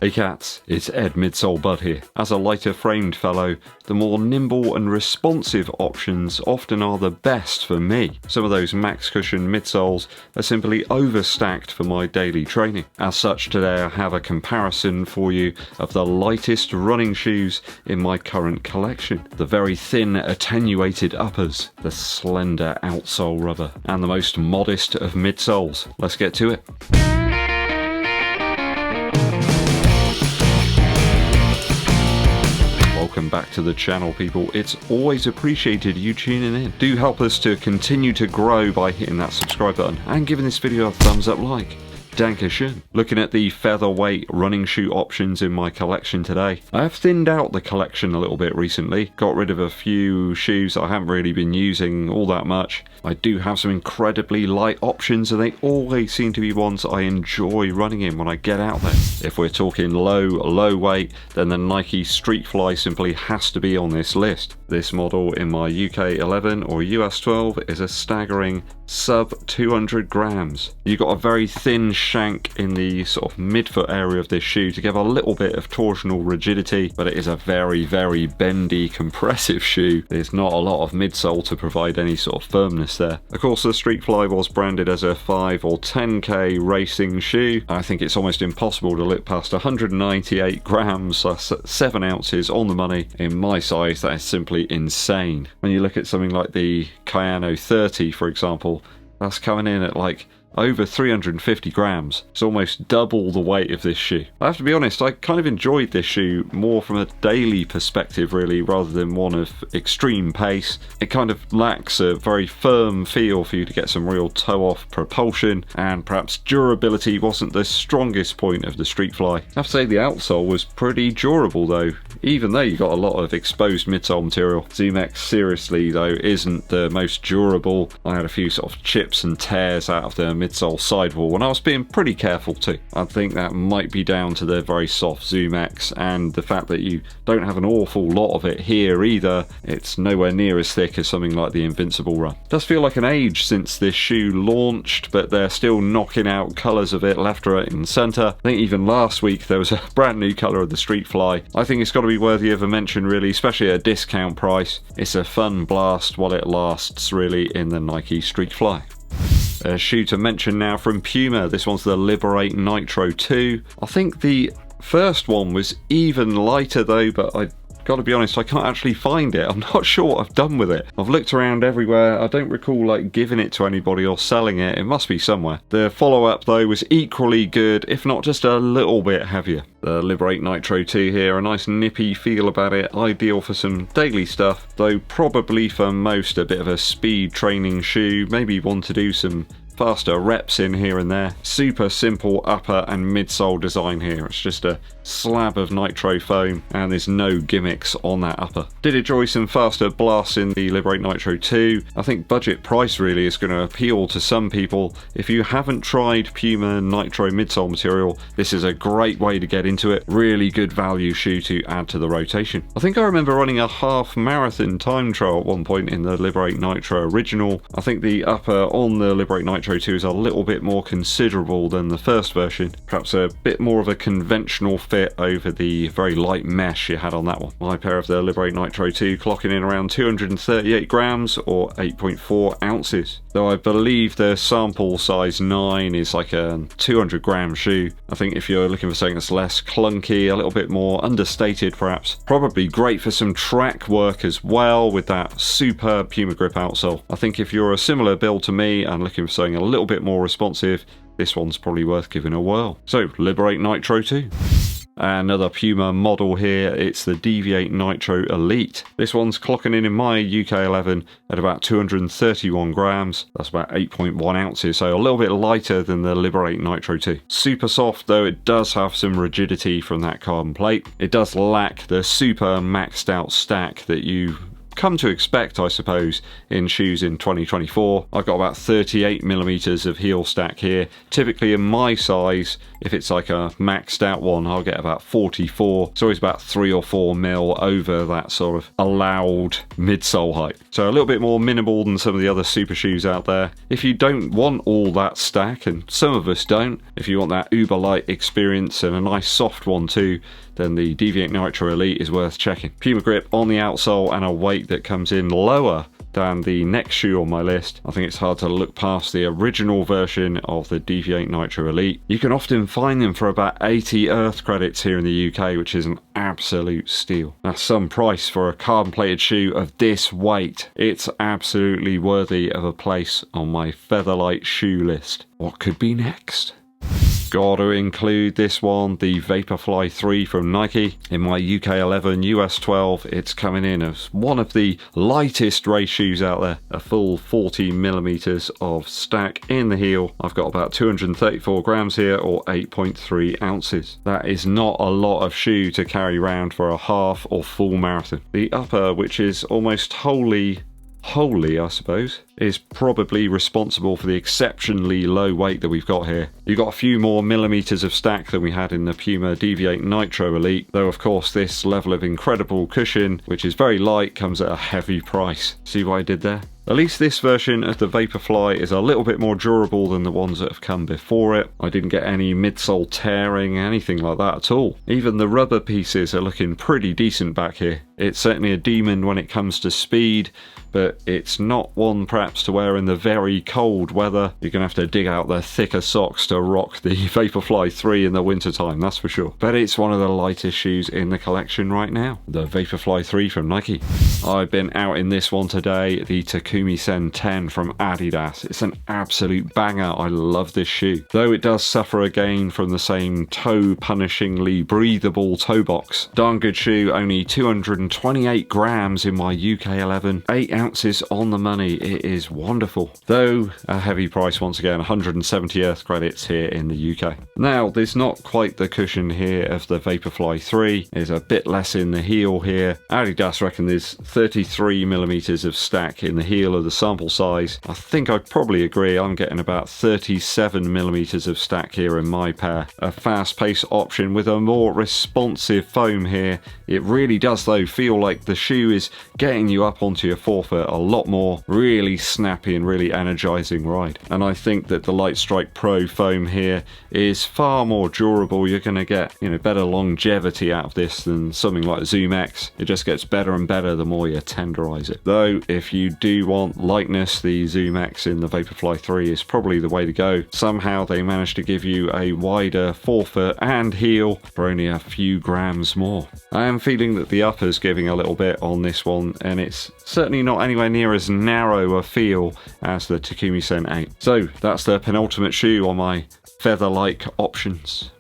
Hey cats, it's Ed MidsoleBud here. As a lighter framed fellow, the more nimble and responsive options often are the best for me. Some of those max cushion midsoles are simply overstacked for my daily training. As such, today I have a comparison for you of the lightest running shoes in my current collection. The very thin attenuated uppers, the slender outsole rubber, and the most modest of midsoles. Let's get to it. Welcome back to the channel, people. It's always appreciated you tuning in. Do help us to continue to grow by hitting that subscribe button and giving this video a thumbs up like. Dankeschön. Looking at the featherweight running shoe options in my collection today. I have thinned out the collection a little bit recently. Got rid of a few shoes I haven't really been using all that much. I do have some incredibly light options and they always seem to be ones I enjoy running in when I get out there. If we're talking low weight, then the Nike STREAKFLY simply has to be on this list. This model in my UK 11 or US 12 is a staggering sub 200 grams. You've got a very thin shank in the sort of midfoot area of this shoe to give a little bit of torsional rigidity, but it is a very bendy, compressive shoe. There's not a lot of midsole to provide any sort of firmness there. Of course, the STREAKFLY was branded as a 5 or 10k racing shoe. I think it's almost impossible to look past 198 grams, that's 7 ounces on the money. In my size, that is simply insane. When you look at something like the Kayano 30, for example, that's coming in at like over 350 grams. It's almost double the weight of this shoe. I have to be honest, I kind of enjoyed this shoe more from a daily perspective really, rather than one of extreme pace. It kind of lacks a very firm feel for you to get some real toe-off propulsion, and perhaps durability wasn't the strongest point of the STREAKFLY. I have to say the outsole was pretty durable though, even though you got a lot of exposed midsole material. ZOOMX seriously though isn't the most durable. I had a few sort of chips and tears out of the midsole sidewall and I was being pretty careful too. I think that might be down to the very soft ZOOMX and the fact that you don't have an awful lot of it here either. It's nowhere near as thick as something like the Invincible Run. It does feel like an age since this shoe launched, but they're still knocking out colours of it left, right and centre. I think even last week there was a brand new colour of the STREAKFLY. I think it's got to be worthy of a mention really, especially at a discount price. It's a fun blast while it lasts really in the Nike STREAKFLY. A shoe to mention now from Puma. This one's the LIBERATE Nitro 2. I think the first one was even lighter though, but I gotta be honest, I can't actually find it. I'm not sure what I've done with it. I've looked around everywhere. I don't recall like giving it to anybody or selling it. It must be somewhere. The follow-up though was equally good, if not just a little bit heavier. The LIBERATE Nitro 2 here, a nice nippy feel about it, ideal for some daily stuff, though probably for most a bit of a speed training shoe, maybe one to do some faster reps in here and there. Super simple upper and midsole design here. It's just a slab of nitro foam and there's no gimmicks on that upper. Did enjoy some faster blasts in the LIBERATE Nitro 2. I think budget price really is going to appeal to some people. If you haven't tried Puma Nitro midsole material, this is a great way to get into it. Really good value shoe to add to the rotation. I think I remember running a half marathon time trial at one point in the LIBERATE Nitro original. I think the upper on the LIBERATE Nitro 2 is a little bit more considerable than the first version. Perhaps a bit more of a conventional fit over the very light mesh you had on that one. My pair of the LIBERATE Nitro 2 clocking in around 238 grams or 8.4 ounces. Though I believe the sample size 9 is like a 200 gram shoe. I think if you're looking for something that's less clunky, a little bit more understated perhaps, probably great for some track work as well with that superb Puma grip outsole. I think if you're a similar build to me and looking for something a little bit more responsive, this one's probably worth giving a whirl. So, LIBERATE Nitro 2. Another Puma model here, it's the DEVIATE Nitro Elite. This one's clocking in my UK 11 at about 231 grams. That's about 8.1 ounces, so a little bit lighter than the LIBERATE Nitro 2. Super soft, though it does have some rigidity from that carbon plate. It does lack the super maxed out stack that you come to expect, I suppose, in shoes in 2024. I've got about 38mm of heel stack here. Typically in my size, if it's like a maxed out one, I'll get about 44. It's always about 3 or 4 mil over that sort of allowed midsole height. So a little bit more minimal than some of the other super shoes out there. If you don't want all that stack, and some of us don't, if you want that uber light experience and a nice soft one too, then the DEVIATE NITRO Elite is worth checking. Puma grip on the outsole and a weight that comes in lower than the next shoe on my list. I think it's hard to look past the original version of the DEVIATE NITRO Elite. You can often find them for about 80 Earth credits here in the UK, which is an absolute steal. That's some price for a carbon plated shoe of this weight. It's absolutely worthy of a place on my Featherlight shoe list. What could be next? Got to include this one, the VAPORFLY 3 from Nike. In my UK 11, US 12, it's coming in as one of the lightest race shoes out there. A full 40mm of stack in the heel. I've got about 234 grams here, or 8.3 ounces. That is not a lot of shoe to carry around for a half or full marathon. The upper, which is almost wholly, I suppose, is probably responsible for the exceptionally low weight that we've got here. You've got a few more millimeters of stack than we had in the Puma DEVIATE NITRO Elite, though of course this level of incredible cushion, which is very light, comes at a heavy price. See what I did there? At least this version of the VAPORFLY is a little bit more durable than the ones that have come before it. I didn't get any midsole tearing, anything like that at all. Even the rubber pieces are looking pretty decent back here. It's certainly a demon when it comes to speed, but it's not one perhaps to wear in the very cold weather. You're going to have to dig out the thicker socks to rock the VAPORFLY 3 in the wintertime, that's for sure. But it's one of the lightest shoes in the collection right now. The VAPORFLY 3 from Nike. I've been out in this one today, the TAKUMI SEN 10 from ADIDAS. It's an absolute banger. I love this shoe. Though it does suffer again from the same toe-punishingly breathable toe box. Darn good shoe, only 228 grams in my UK 11. 8 ounces on the money. It is wonderful. Though a heavy price once again, 170 Earth credits here in the UK. Now, there's not quite the cushion here of the VAPORFLY 3. There's a bit less in the heel here. ADIDAS reckon there's 33mm of stack in the heel of the sample size. I think I'd probably agree. I'm getting about 37mm of stack here in my pair. A fast pace option with a more responsive foam here. It really does though feel like the shoe is getting you up onto your forefoot a lot more. Really snappy and really energizing ride. And I think that the Lightstrike Pro foam here is far more durable. You're going to get, better longevity out of this than something like ZOOMX. It just gets better and better the more you tenderize it. Though if you do want lightness, the ZOOMX in the VAPORFLY 3 is probably the way to go. Somehow they managed to give you a wider forefoot and heel for only a few grams more. I am feeling that the upper's giving a little bit on this one, and it's certainly not anywhere near as narrow a feel as the TAKUMI SEN 8. So that's the penultimate shoe on my feather-like options.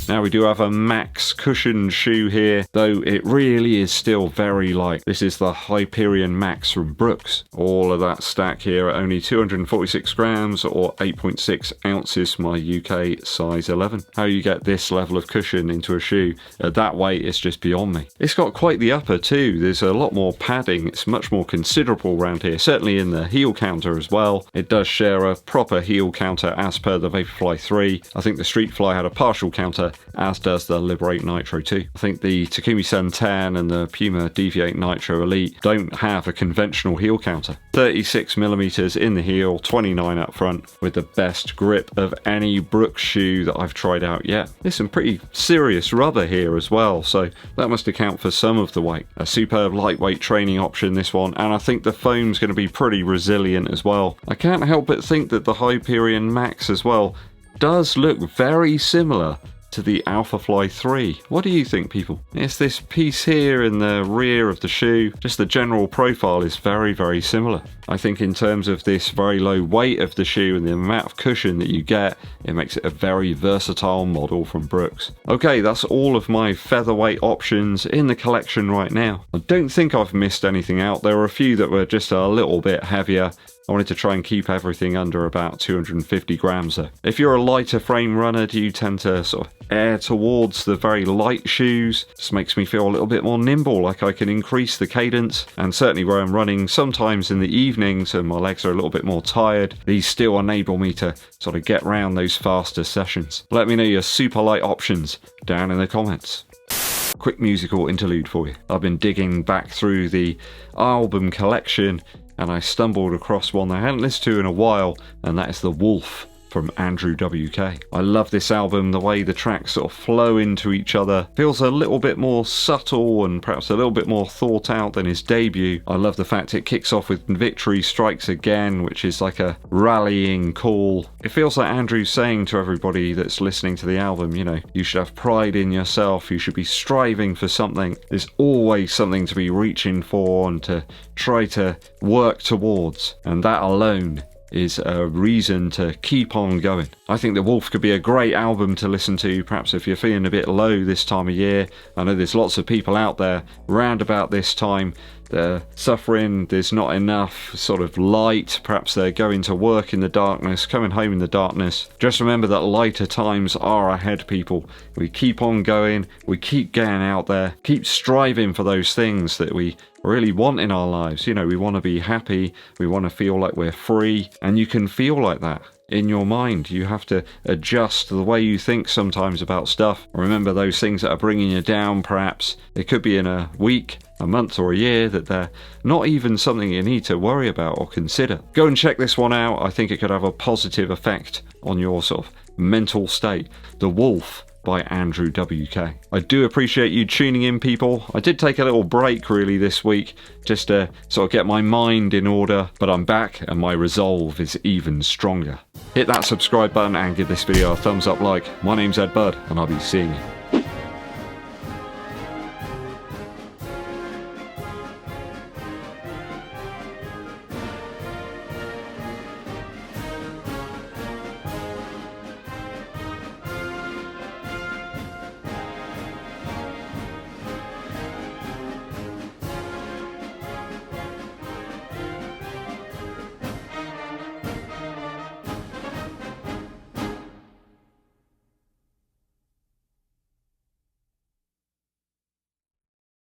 Now we do have a max cushioned shoe here, though it really is still very light. This is the Hyperion Max from Brooks. All of that stack here at only 246 grams or 8.6 ounces for my UK size 11. How you get this level of cushion into a shoe at that weight is just beyond me. It's got quite the upper too. There's a lot more padding. It's much more considerable around here, certainly in the heel counter as well. It does share a proper heel counter as per the VAPORFLY 3. I think the STREAKFLY had a partial counter, as does the LIBERATE NITRO 2. I think the TAKUMI SEN 10 and the Puma DEVIATE NITRO Elite don't have a conventional heel counter. 36mm in the heel, 29 up front, with the best grip of any Brooks shoe that I've tried out yet. There's some pretty serious rubber here as well, so that must account for some of the weight. A superb lightweight training option, this one, and I think the foam's going to be pretty resilient as well. I can't help but think that the Hyperion Max as well does look very similar to the Alphafly 3. What do you think, people? It's this piece here in the rear of the shoe. Just the general profile is very, very similar. I think in terms of this very low weight of the shoe and the amount of cushion that you get, it makes it a very versatile model from Brooks. Okay, that's all of my featherweight options in the collection right now. I don't think I've missed anything out. There were a few that were just a little bit heavier. I wanted to try and keep everything under about 250 grams though. If you're a lighter frame runner, do you tend to sort of err towards the very light shoes? This makes me feel a little bit more nimble, like I can increase the cadence, and certainly where I'm running sometimes in the evenings and my legs are a little bit more tired, these still enable me to sort of get round those faster sessions. Let me know your super light options down in the comments. Quick musical interlude for you. I've been digging back through the album collection and I stumbled across one I hadn't listened to in a while, and that is The Wolf from Andrew WK. I love this album, the way the tracks sort of flow into each other. Feels a little bit more subtle and perhaps a little bit more thought out than his debut. I love the fact it kicks off with Victory Strikes Again, which is like a rallying call. It feels like Andrew's saying to everybody that's listening to the album, you know, you should have pride in yourself, you should be striving for something. There's always something to be reaching for and to try to work towards, and that alone is a reason to keep on going. I think The Wolf could be a great album to listen to, perhaps if you're feeling a bit low this time of year. I know there's lots of people out there round about this time, they're suffering, there's not enough sort of light, perhaps they're going to work in the darkness, coming home in the darkness. Just remember that lighter times are ahead, people. We keep on going, we keep getting out there, keep striving for those things that we really want in our lives. You know, we want to be happy, we want to feel like we're free, and you can feel like that in your mind. You have to adjust the way you think sometimes about stuff. Remember those things that are bringing you down, perhaps it could be in a week, a month or a year, that they're not even something you need to worry about or consider. Go and check this one out. I think it could have a positive effect on your sort of mental state. The Wolf by Andrew WK. I do appreciate you tuning in, people. I did take a little break really this week just to sort of get my mind in order, but I'm back and my resolve is even stronger. Hit that subscribe button and give this video a thumbs up like. My name's EDDBUD and I'll be seeing you